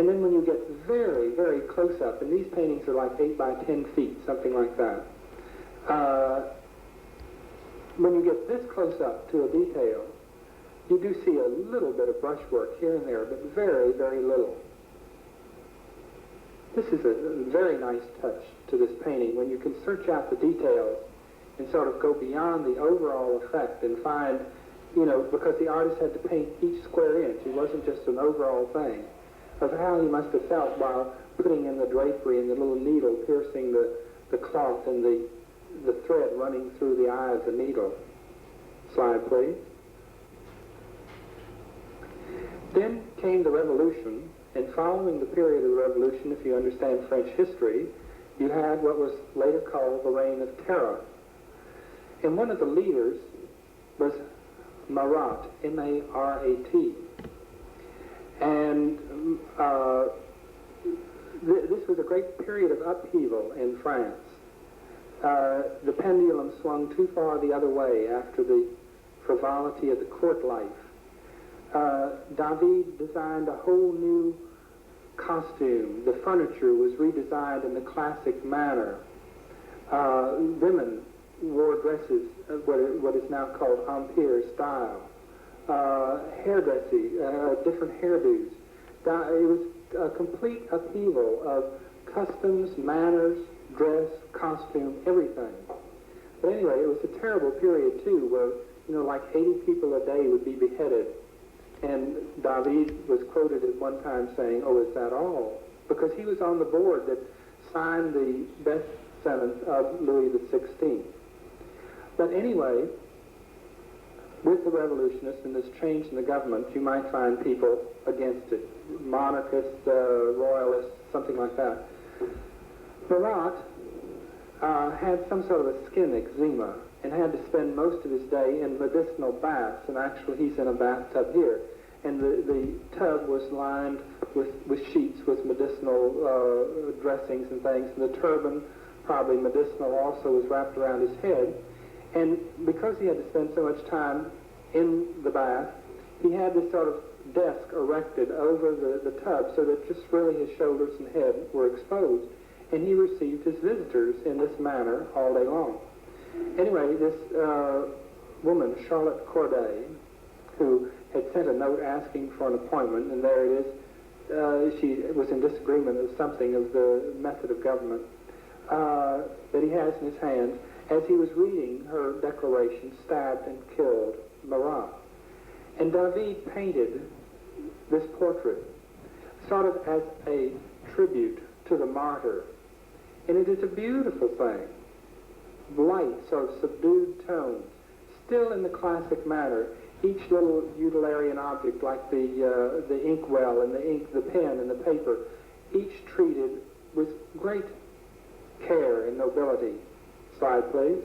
And then when you get very, very close up, and these paintings are like 8 by 10 feet, something like that. When you get this close up to a detail, you do see a little bit of brushwork here and there, but very, very little. This is a very nice touch to this painting, when you can search out the details and sort of go beyond the overall effect and find, you know, because the artist had to paint each square inch. It wasn't just an overall thing, of how he must have felt while putting in the drapery and the little needle piercing the cloth and the thread running through the eye of the needle. Slide, please. Then came the Revolution, and following the period of the Revolution, if you understand French history, you had what was later called the Reign of Terror. And one of the leaders was Marat, M-A-R-A-T. And this was a great period of upheaval in France. The pendulum swung too far the other way after the frivolity of the court life. David designed a whole new costume. The furniture was redesigned in the classic manner. Women wore dresses, what is now called empire style. Hairdressing, different hairdos. It was a complete upheaval of customs, manners, dress, costume, everything. But anyway, it was a terrible period too, where, you know, like 80 people a day would be beheaded. And David was quoted at one time saying, "Oh, is that all?" Because he was on the board that signed the death sentence of Louis XVI. But anyway, with the revolutionists and this change in the government, you might find people against it, monarchists, royalists, something like that. Marat had some sort of a skin eczema and had to spend most of his day in medicinal baths, and actually he's in a bathtub here. And the tub was lined with sheets with medicinal dressings and things, and the turban, probably medicinal also, was wrapped around his head. And because he had to spend so much time in the bath, he had this sort of desk erected over the tub so that just really his shoulders and head were exposed. And he received his visitors in this manner all day long. Anyway, this woman, Charlotte Corday, who had sent a note asking for an appointment, and there it is, she was in disagreement of something of the method of government that he has in his hands. As he was reading her declaration, stabbed and killed Marat. And David painted this portrait sort of as a tribute to the martyr. And it is a beautiful thing. Light, sort of subdued tones, still in the classic manner. Each little utilitarian object, like the inkwell and the ink, the pen and the paper, each treated with great care and nobility. Slide, please.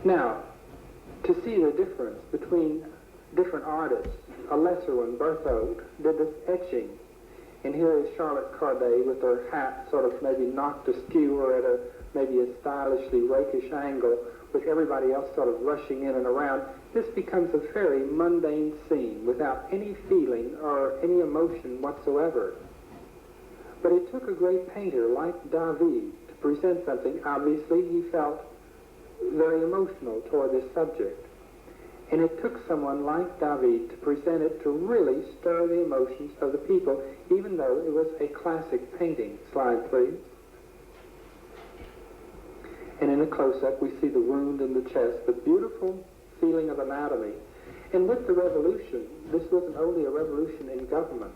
Now, to see the difference between different artists, a lesser one, Berthaud, did this etching. And here is Charlotte Corday with her hat sort of maybe knocked askew or at maybe a stylishly rakish angle, with everybody else sort of rushing in and around. This becomes a very mundane scene without any feeling or any emotion whatsoever. But it took a great painter like David to present something. Obviously, he felt very emotional toward this subject. And it took someone like David to present it to really stir the emotions of the people, even though it was a classic painting. Slide, please. And in a close-up, we see the wound in the chest, the beautiful feeling of anatomy. And with the revolution, this wasn't only a revolution in government,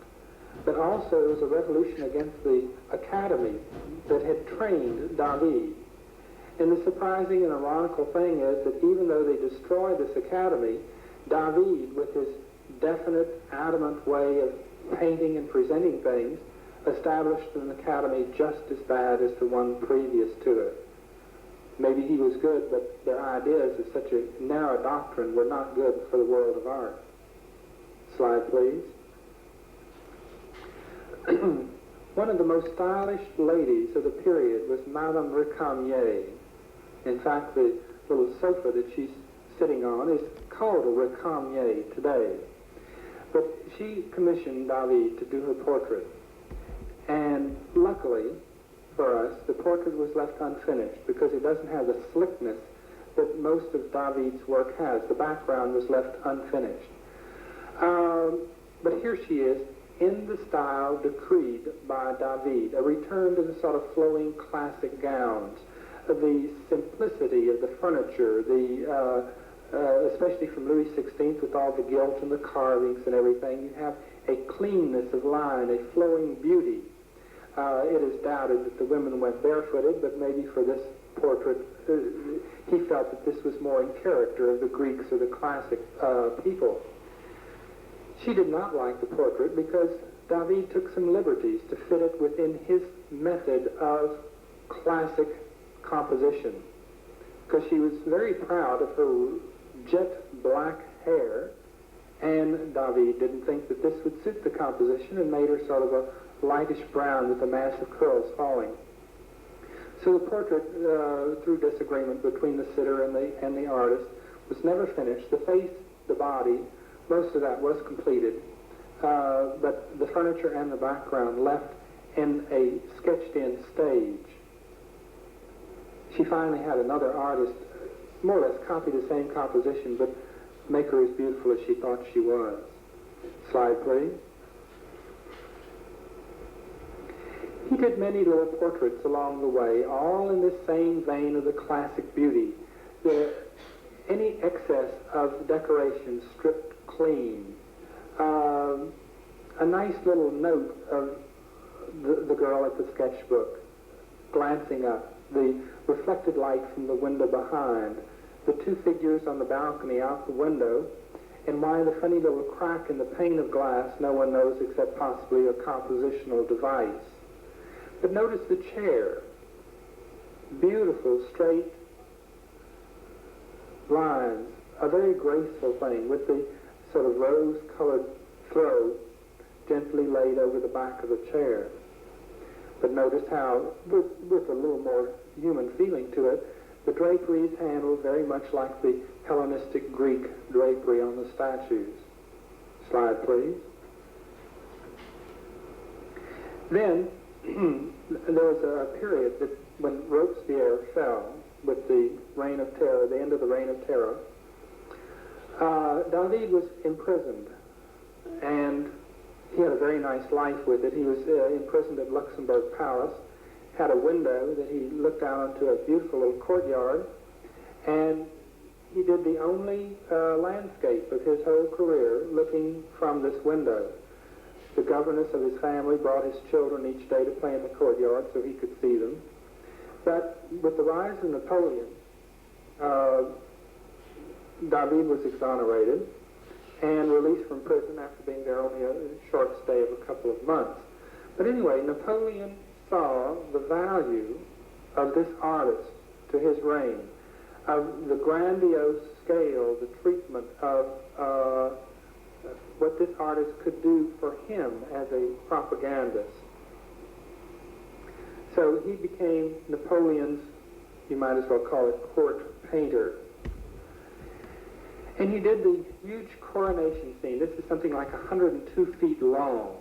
but also it was a revolution against the academy that had trained David. And the surprising and ironical thing is that even though they destroyed this academy, David, with his definite, adamant way of painting and presenting things, established an academy just as bad as the one previous to it. Maybe he was good, but their ideas of such a narrow doctrine were not good for the world of art. Slide, please. One of the most stylish ladies of the period was Madame Recamier. In fact, the little sofa that she's sitting on is called a Recamier today. But she commissioned David to do her portrait. And luckily for us, the portrait was left unfinished because it doesn't have the slickness that most of David's work has. The background was left unfinished. But here she is in the style decreed by David, a return to the sort of flowing classic gowns, the simplicity of the furniture, especially from Louis XVI with all the gilt and the carvings and everything. You have a cleanness of line, a flowing beauty. It is doubted that the women went barefooted, but maybe for this portrait, he felt that this was more in character of the Greeks or the classic people. She did not like the portrait because David took some liberties to fit it within his method of classic composition, because she was very proud of her jet black hair, and David didn't think that this would suit the composition and made her sort of a lightish brown with a mass of curls falling. So the portrait, through disagreement between the sitter and the artist, was never finished. The face, the body, most of that was completed, but the furniture and the background left in a sketched-in stage. She finally had another artist more or less copy the same composition, but make her as beautiful as she thought she was. Slide, please. He did many little portraits along the way, all in this same vein of the classic beauty. Any excess of decoration stripped clean. A nice little note of the girl at the sketchbook, glancing up, the reflected light from the window behind, the two figures on the balcony out the window, and why the funny little crack in the pane of glass no one knows except possibly a compositional device. But notice the chair. Beautiful, straight lines, a very graceful thing with the sort of rose-colored throw gently laid over the back of the chair. But notice how, with a little more human feeling to it, the drapery is handled very much like the Hellenistic Greek drapery on the statues. Slide, please. Then, there was a period that when Robespierre fell with the Reign of Terror, the end of the Reign of Terror, David was imprisoned, and he had a very nice life with it. He was imprisoned at Luxembourg Palace, had a window that he looked out onto a beautiful little courtyard, and he did the only landscape of his whole career looking from this window. The governess of his family brought his children each day to play in the courtyard so he could see them. But with the rise of Napoleon, David was exonerated and released from prison after being there only a short stay of a couple of months. But anyway, Napoleon saw the value of this artist to his reign, of the grandiose scale, the treatment of what this artist could do for him as a propagandist. So he became Napoleon's, you might as well call it, court painter. And he did the huge coronation scene. This is something like 102 feet long.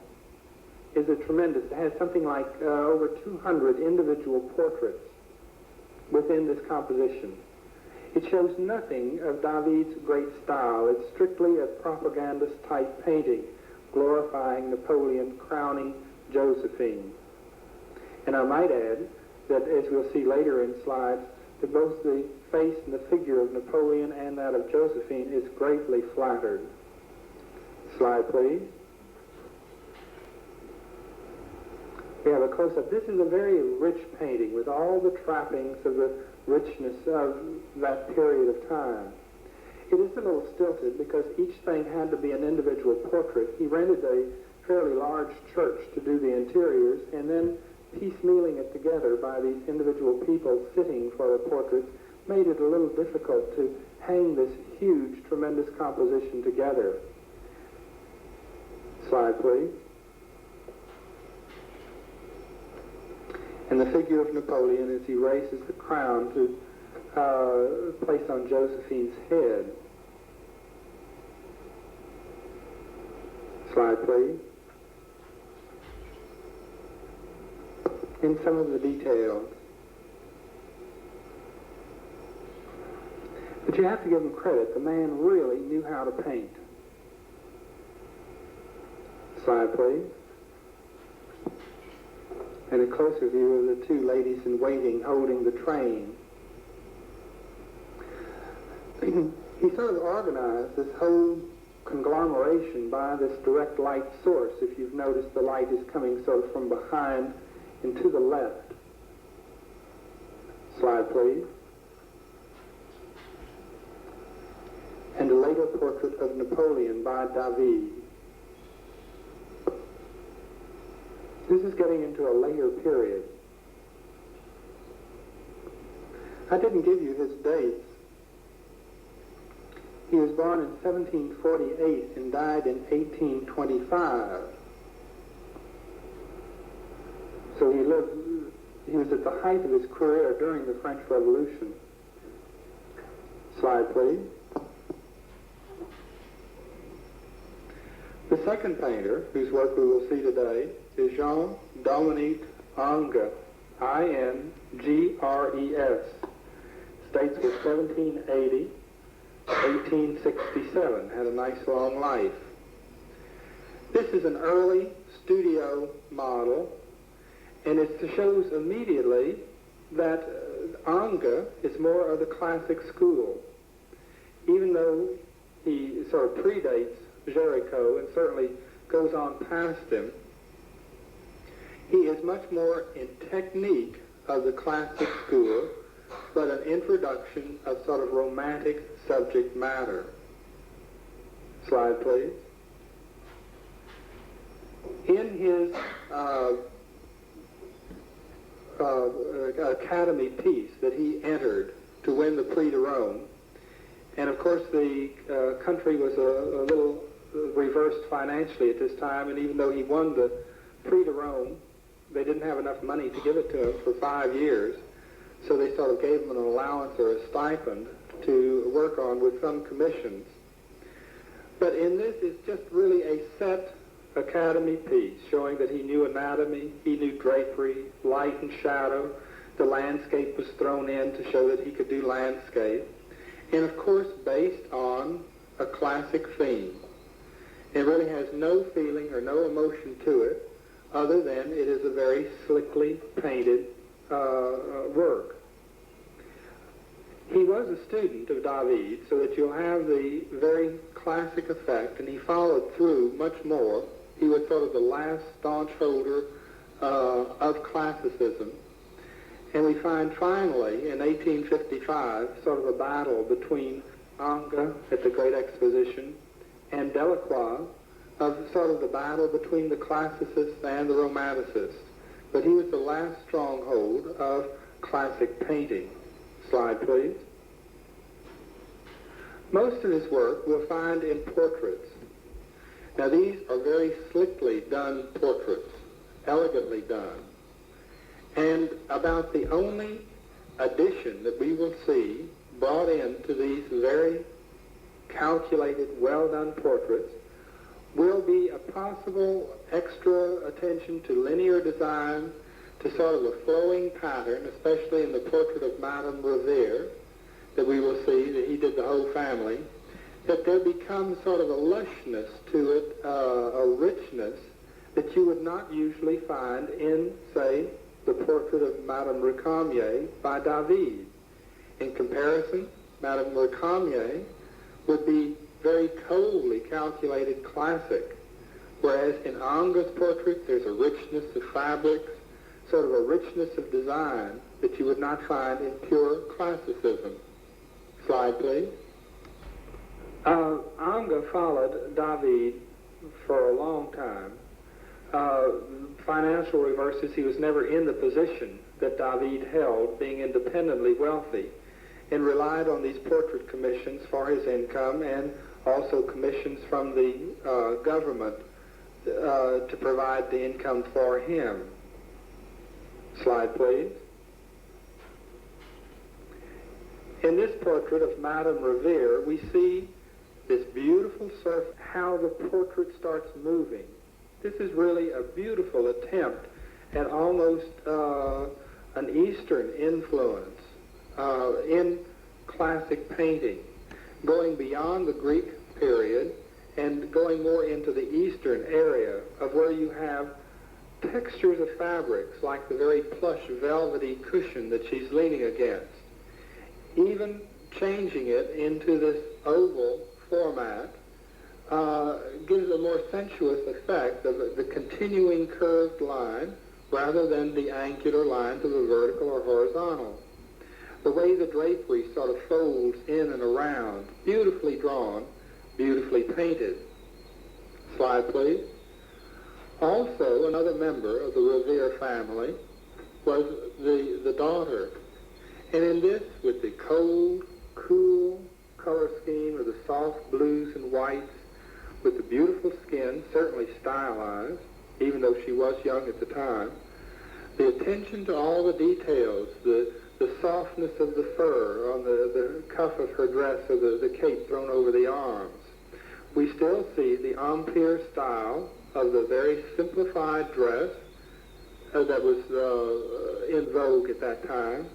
It's a tremendous, it has something like over 200 individual portraits within this composition. It shows nothing of David's great style. It's strictly a propagandist-type painting, glorifying Napoleon, crowning Josephine. And I might add that, as we'll see later in slides, that both the face and the figure of Napoleon and that of Josephine is greatly flattered. Slide, please. We have a close-up. This is a very rich painting with all the trappings of the richness of that period of time. It is a little stilted because each thing had to be an individual portrait. He rented a fairly large church to do the interiors, and then piecemealing it together by these individual people sitting for the portraits made it a little difficult to hang this huge, tremendous composition together. Slide, please. And the figure of Napoleon as he raises the crown to place on Josephine's head. Slide, please. In some of the details. But you have to give him credit. The man really knew how to paint. Slide, please. And a closer view of the two ladies in waiting holding the train. He sort of organized this whole conglomeration by this direct light source. If you've noticed, the light is coming sort of from behind and to the left. Slide, please. And a later portrait of Napoleon by David. This is getting into a later period. I didn't give you his dates. He was born in 1748 and died in 1825. So he was at the height of his career during the French Revolution. Slide, please. The second painter, whose work we will see today, is Jean-Dominique Ingres, I-N-G-R-E-S. Dates was 1780, 1867, had a nice long life. This is an early studio model, and it shows immediately that Ingres is more of the classic school. Even though he sort of predates Géricault and certainly goes on past him, he is much more in technique of the classic school, but an introduction of sort of romantic subject matter. Slide, please. In his Academy piece that he entered to win the Prix de Rome, and of course the country was a little reversed financially at this time, and even though he won the Prix de Rome, they didn't have enough money to give it to him for 5 years, so they sort of gave him an allowance or a stipend to work on with some commissions. But in this, it's just really a set Academy piece showing that he knew anatomy, he knew drapery, light and shadow. The landscape was thrown in to show that he could do landscape. And of course, based on a classic theme. It really has no feeling or no emotion to it, other than it is a very slickly painted work. He was a student of David, so that you'll have the very classic effect, and he followed through much more. He was sort of the last staunch holder of classicism. And we find finally, in 1855, sort of a battle between Ingres at the Great Exposition and Delacroix, of sort of the battle between the classicists and the romanticists. But he was the last stronghold of classic painting. Slide, please. Most of his work we'll find in portraits. Now these are very slickly done portraits, elegantly done. And about the only addition that we will see brought into these very calculated, well-done portraits will be a possible extra attention to linear design, to sort of a flowing pattern, especially in the portrait of Madame Revere, that we will see that he did the whole family, that there becomes sort of a lushness to it, a richness that you would not usually find in, say, the portrait of Madame Recamier by David. In comparison, Madame Recamier would be very coldly calculated classic, whereas in Ingres' portrait there's a richness of fabrics, sort of a richness of design that you would not find in pure classicism. Slide, please. Ingres followed David for a long time. Financial reverses, he was never in the position that David held, being independently wealthy, and relied on these portrait commissions for his income, and also commissions from the government to provide the income for him. Slide, please. In this portrait of Madame Revere, we see this beautiful surface, how the portrait starts moving. This is really a beautiful attempt at almost an Eastern influence in classic painting, going beyond the Greek period and going more into the Eastern area of where you have textures of fabrics like the very plush velvety cushion that she's leaning against, even changing it into this oval format gives a more sensuous effect of the continuing curved line rather than the angular lines of a vertical or horizontal. The way the drapery sort of folds in and around, beautifully drawn, beautifully painted. Slide, please. Also, another member of the Revere family was the daughter. And in this, with the cold, cool color scheme of the soft blues and whites, with the beautiful skin, certainly stylized, even though she was young at the time, the attention to all the details, the softness of the fur on the cuff of her dress or the cape thrown over the arms. We still see the empire style of the very simplified dress that was in vogue at that time,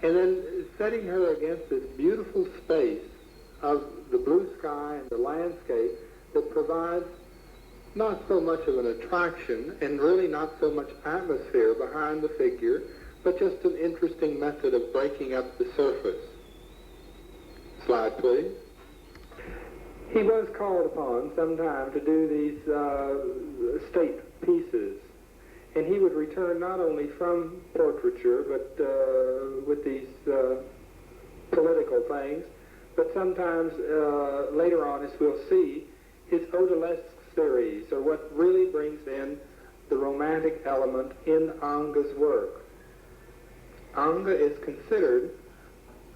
and then setting her against this beautiful space of the blue sky and the landscape that provides not so much of an attraction and really not so much atmosphere behind the figure, but just an interesting method of breaking up the surface. Slide, please. He was called upon sometime to do these state pieces, and he would return not only from portraiture, but with these political things, but sometimes later on, as we'll see, his odalisque series, or what really brings in the romantic element in Ange's work. Ange is considered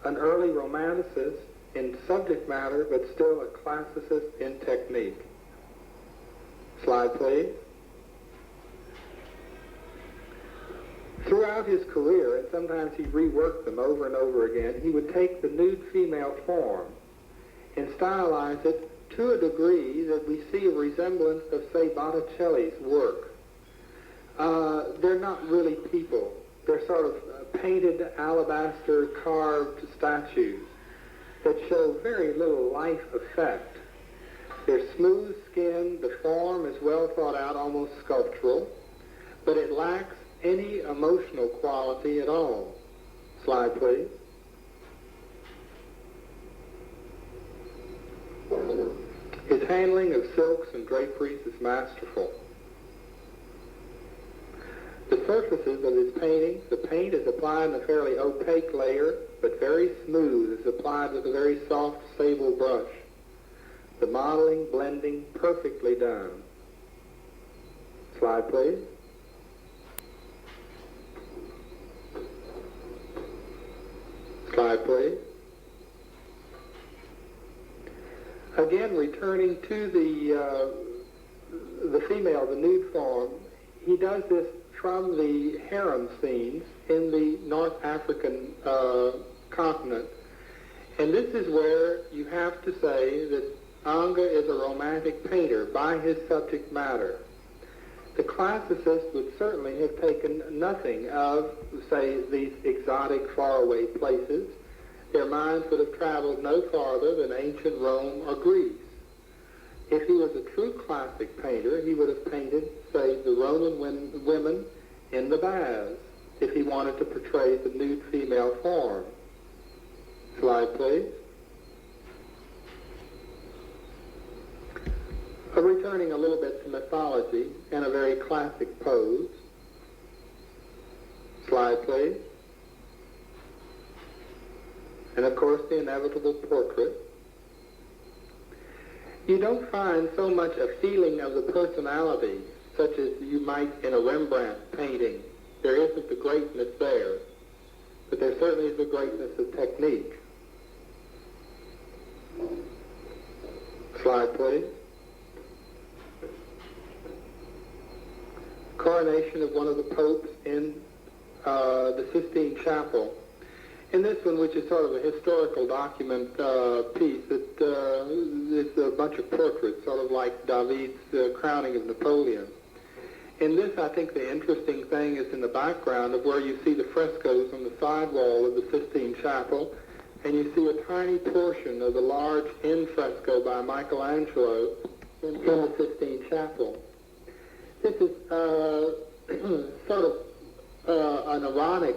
an early romanticist in subject matter, but still a classicist in technique. Slide, please. Throughout his career, and sometimes he reworked them over and over again, he would take the nude female form and stylize it to a degree that we see a resemblance of, say, Botticelli's work. They're not really people. They're sort of painted alabaster carved statues that show very little life effect. They're smooth skinned, the form is well thought out, almost sculptural, but it lacks any emotional quality at all. Slide, please. His handling of silks and draperies is masterful. The surfaces of his paintings, the paint is applied in a fairly opaque layer, but very smooth, is applied with a very soft sable brush. The modeling, blending, perfectly done. Slide, please. Slide, please. Again, returning to the female, the nude form, he does this from the harem scenes in the North African continent. And this is where you have to say that Ange is a romantic painter by his subject matter. The classicists would certainly have taken nothing of, say, these exotic, faraway places. Their minds would have traveled no farther than ancient Rome or Greece. If he was a true classic painter, he would have painted, say, the Roman women in the baths, if he wanted to portray the nude female form. Slide, please. Returning a little bit to mythology in a very classic pose. Slide, please. And of course, the inevitable portrait. You don't find so much a feeling of the personality, such as you might in a Rembrandt painting. There isn't the greatness there, but there certainly is the greatness of technique. Slide, please. Coronation of one of the popes in the Sistine Chapel. In this one, which is sort of a historical document piece, it's a bunch of portraits, sort of like David's crowning of Napoleon. In this, I think the interesting thing is in the background of where you see the frescoes on the side wall of the Sistine Chapel, and you see a tiny portion of the large in fresco by Michelangelo in the Sistine Chapel. This is sort of an ironic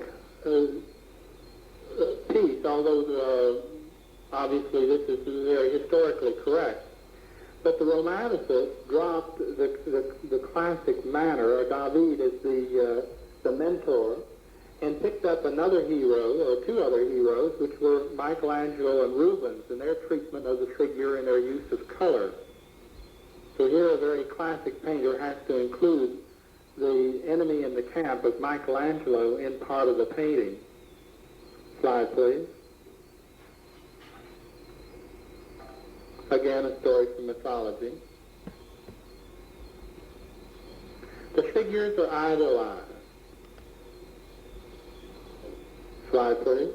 piece, although obviously this is very historically correct. But the Romanticists dropped the classic manner, David as the mentor, and picked up another hero, or two other heroes, which were Michelangelo and Rubens, and their treatment of the figure and their use of color. So here a very classic painter has to include the enemy in the camp of Michelangelo in part of the painting. Slide, please. Again, a story from mythology. The figures are idolized. Slide, please.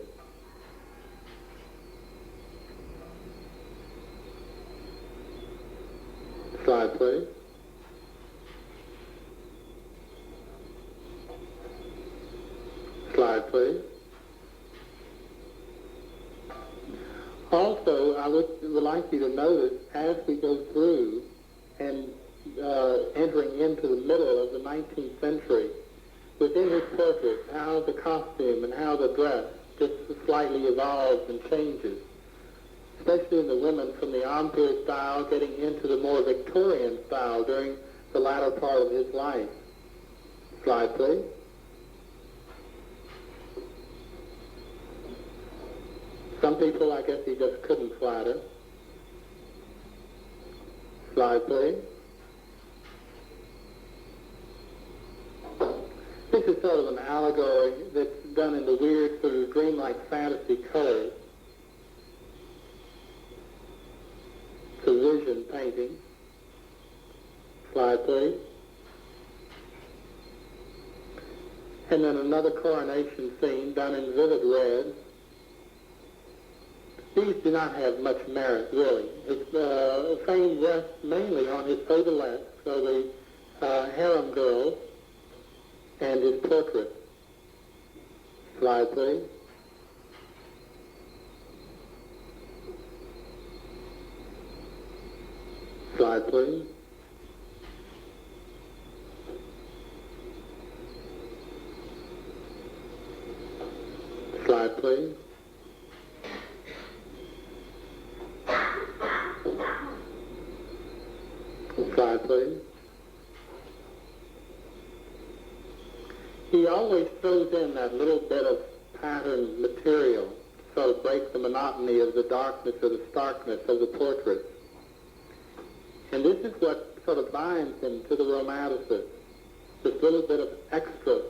Slide, please. Slide, please. Also, I would like you to notice as we go through and entering into the middle of the 19th century, within his portraits, how the costume and how the dress just slightly evolves and changes, especially in the women from the Empire style getting into the more Victorian style during the latter part of his life. Slide, please. Some people, I guess, he just couldn't flatter. Slide, please. This is sort of an allegory that's done in the weird, sort of dreamlike fantasy colors. It's a vision painting. Slide, please. And then another coronation scene done in vivid red. These do not have much merit, really. His fame rests mainly on his odelettes, so the harem girls, and his portrait. Slide, please. Slide, please. Slide, please. Slide, please. He always throws in that little bit of patterned material to sort of break the monotony of the darkness or the starkness of the portrait. And this is what sort of binds him to the Romanticists, this little bit of extra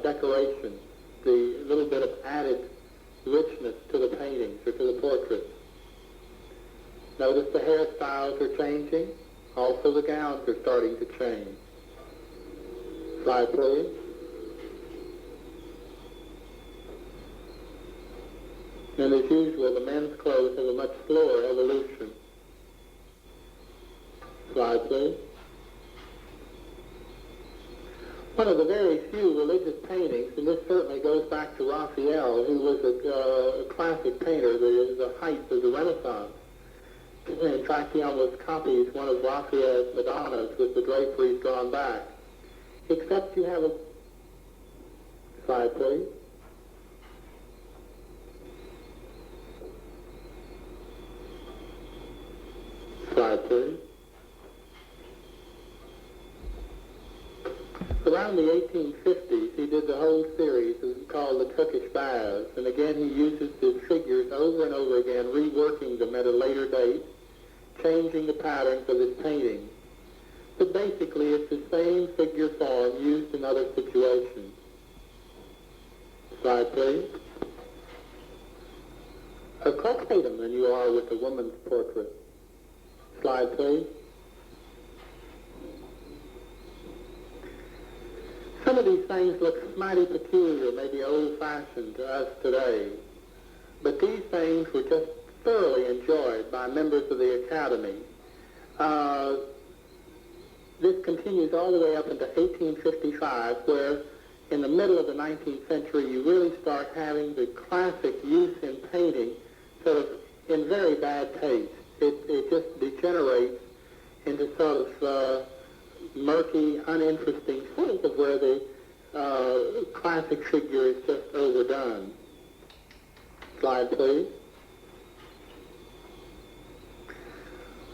decoration, the little bit of added richness to the paintings or to the portraits. Notice the hairstyles are changing. Also the gowns are starting to change. Slide, please. And as usual, the men's clothes have a much slower evolution. Slide, please. One of the very few religious paintings, and this certainly goes back to Raphael, who was a classic painter, the height of the Renaissance. In fact, he almost copies one of Raphael's Madonnas with the draperies drawn back. Except you have a... Slide, please. Slide, please. Around the 1850s, he did the whole series called the Turkish Baths, and again he uses his figures over and over again, reworking them at a later date, changing the patterns of his painting. But basically, it's the same figure form used in other situations. Slide, please. Close than you are with a woman's portrait. Slide, please. Some of these things look mighty peculiar, maybe old-fashioned to us today, but these things were just thoroughly enjoyed by members of the Academy. This continues all the way up into 1855, where in the middle of the 19th century you really start having the classic use in painting sort of in very bad taste. It just degenerates into sort of murky, uninteresting sort of where the classic figure is just overdone. Slide, please.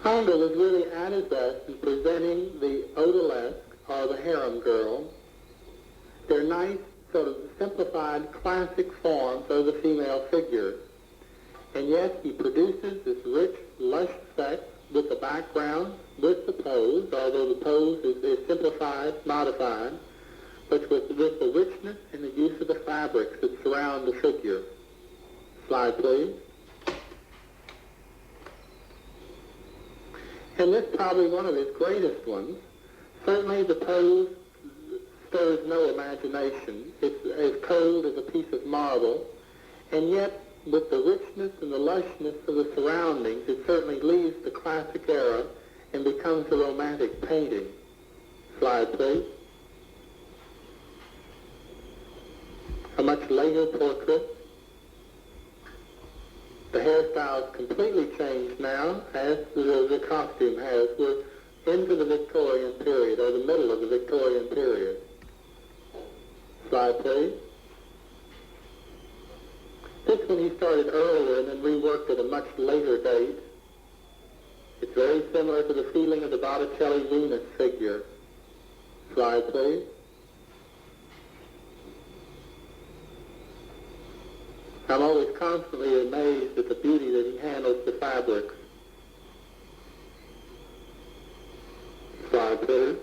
Handel was really at his best in presenting the odalisque, or the harem girl. They're nice, sort of simplified, classic forms of the female figure. And yet he produces this rich, lush sex with the background, with the pose, although the pose is simplified, modified, but with the richness and the use of the fabrics that surround the figure. Slide, please. And this is probably one of his greatest ones. Certainly the pose stirs no imagination. It's as cold as a piece of marble, and yet with the richness and the lushness of the surroundings, it certainly leaves the classic era and becomes a romantic painting. Slide, please. A much later portrait. The hairstyle is completely changed now, as the costume has. We're into the Victorian period, or the middle of the Victorian period. Slide, please. This one he started earlier and then reworked at a much later date. It's very similar to the feeling of the Botticelli Venus figure. Slide, please. I'm always constantly amazed at the beauty that he handles the fabrics. Slide, please.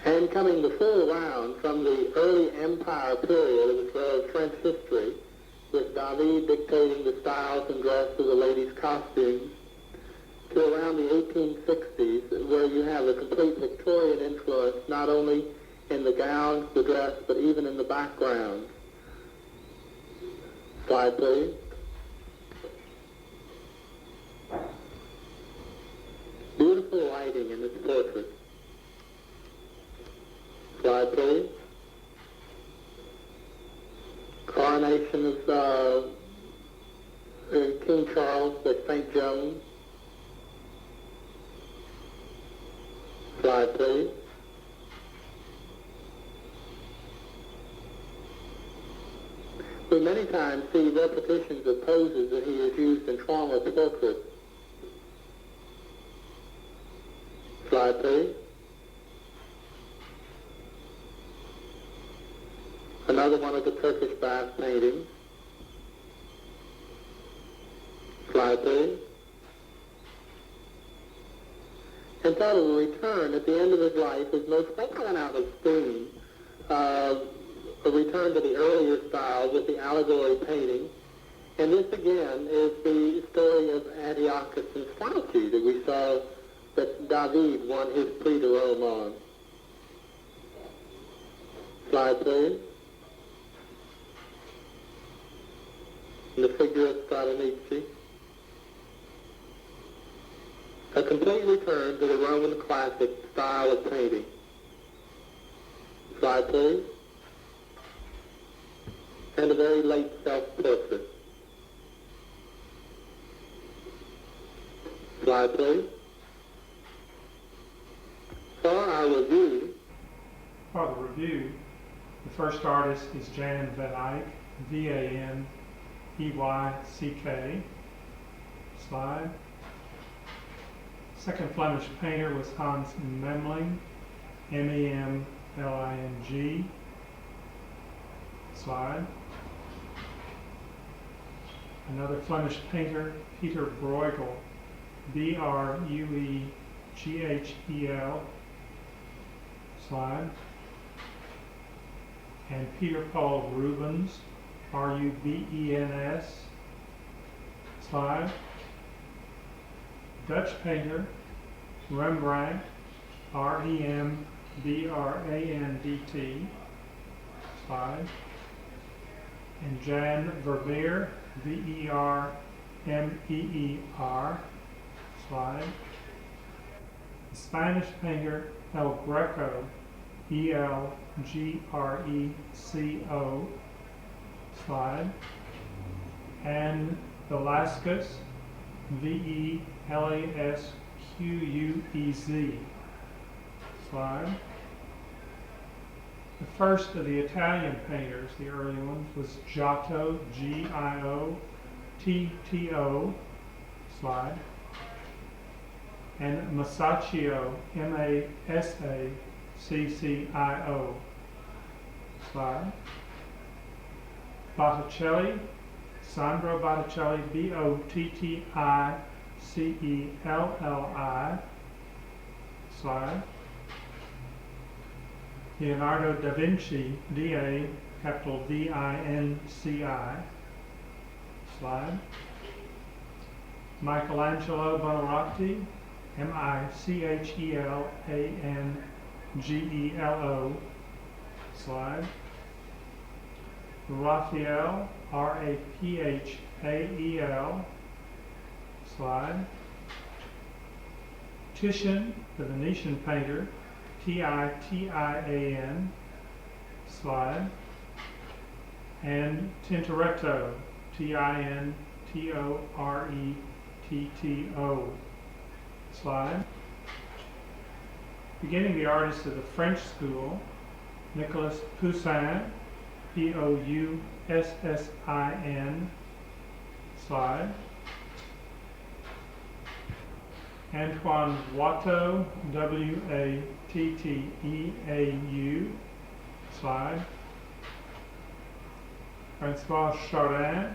And coming the full round from the early Empire period of French history, with David dictating the styles and dress of the ladies' costumes, to around the 1860s, where you have a complete Victorian influence, not only in the gowns, the dress, but even in the background. Slide, please. Beautiful lighting in this portrait. Slide, please. Coronation of King Charles by St. Joan. Slide, please. We many times see repetitions of poses that he has used in former portraits. Slide, please. Another one of the Turkish bath paintings. Slide, please. And sort of a return at the end of his life, his most gone out of steam, a return to the earlier style with the allegory painting. And this again is the story of Antiochus and Statue that we saw that David won his Prix de Rome on. Slide, please. And the figure of Stradinici. A complete return to the Roman classic style of painting. Slide, please. And a very late self-portrait. Slide, please. For our review. For the review, the first artist is Jan van Eyck, V-A-N-E-Y-C-K. Slide. Second Flemish painter was Hans Memling, M-E-M-L-I-N-G. Slide. Another Flemish painter, Peter Bruegel, B-R-U-E-G-H-E-L. Slide. And Peter Paul Rubens, R-U-B-E-N-S. Slide. Dutch painter, Rembrandt, Rembrandt. Slide. And Jan Vermeer, Vermeer. Slide. The Spanish painter El Greco, Elgreco. Slide. And Velasquez, Velasquez. Slide. The first of the Italian painters, the early ones, was Giotto, Giotto. Slide. And Masaccio, Masaccio. Slide. Botticelli, Sandro Botticelli, Botticelli. Slide. Leonardo da Vinci, capital Vinci. Slide. Michelangelo Buonarroti, Michelangelo. Slide. Raphael, Raphael. Slide. Titian, the Venetian painter, Titan. Slide. And Tintoretto, Tintoretto. Slide. Beginning the artist of the French school, Nicolas Poussin, Poussin. Slide. Antoine Watteau, Watteau. Slide. Francois Chardin,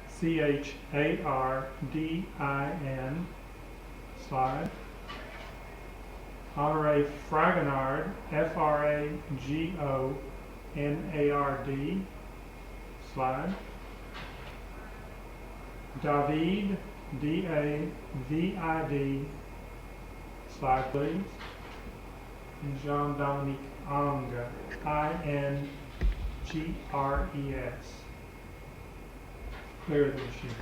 Chardin. Slide. Honoré Fragonard, Fragonard. Slide. David, David. Slide, please. And Jean-Dominique Ingres, Ingres. Clear the machine.